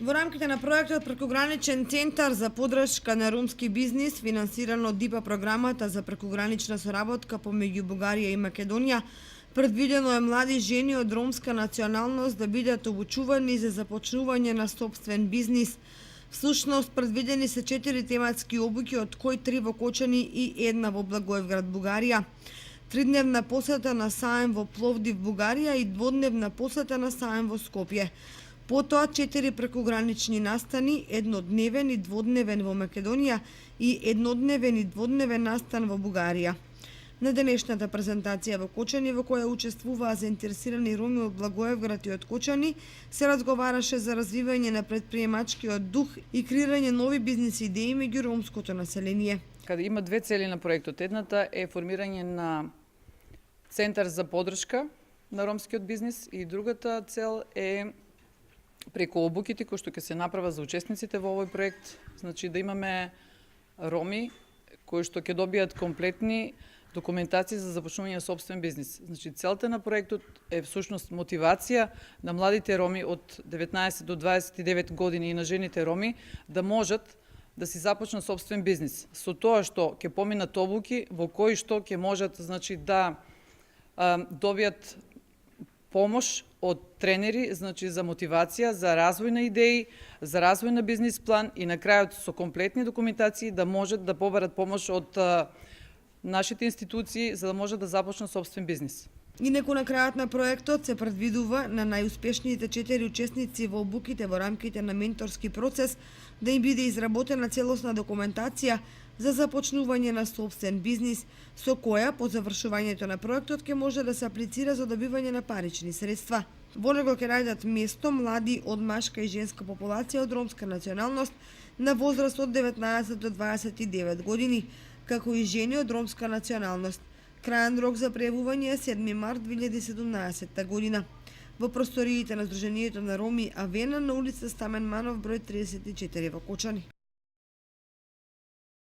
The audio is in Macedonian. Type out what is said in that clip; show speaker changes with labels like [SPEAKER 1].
[SPEAKER 1] Во рамките на проектот Прекограничен центар за поддршка на ромски бизнис, финансиран од ДИПА програмата за прекогранична соработка помеѓу Бугарија и Македонија, предвидено е млади жени од ромска националност да бидат обучувани за започнување на сопствен бизнис. Всушност, предвидени се 4 тематски обуки, од кои 3 во Кочани и 1 во Благоевград, Бугарија. 3-дневна посета на саем во Пловдив, Бугарија и 2-дневна посета на саем во Скопје. Потоа 4 прекогранични настани, еднодневен и дводневен во Македонија и еднодневен и дводневен настан во Бугарија. На денешната презентација во Кочани, во која учествуваа заинтересирани роми од Благоевград и од Кочани, се разговараше за развивање на предприемачкиот дух и креирање нови бизнис идеи меѓу ромското население.
[SPEAKER 2] Каде има две цели на проектот. Едната е формирање на центар за поддршка на ромскиот бизнис и другата цел е преку обуките кои што ќе се направат за учесниците во овој проект, значи да имаме роми кои што ќе добијат комплетни документации за започнување на сопствен бизнис. Значи целта на проектот е всушност мотивација на младите роми од 19 до 29 години и на жените роми да можат да си започнат сопствен бизнис. Со тоа што ќе поминат обуки во кои што ќе можат значи да добијат помош од тренери, значи за мотивација, за развој на идеи, за развој на бизнис план и на крајот со комплетни документации да можат да побарат помош од нашите институции за да можат да започнат сопствен бизнис.
[SPEAKER 1] Инаку на крајот на проектот се предвидува на најуспешните 4 учесници во обуките во рамките на менторски процес да им биде изработена целосна документација за започнување на сопствен бизнис, со која по завршувањето на проектот ќе може да се аплицира за добивање на парични средства. Во него ќе најдат место млади од машка и женска популација од ромска националност на возраст од 19 до 29 години, како и жени од ромска националност. Крајен рок за пријавување е 7 март 2017 година. Во просториите на Сдруженијето на Роми Авена на улица Стамен Манов број 34 во Кочани.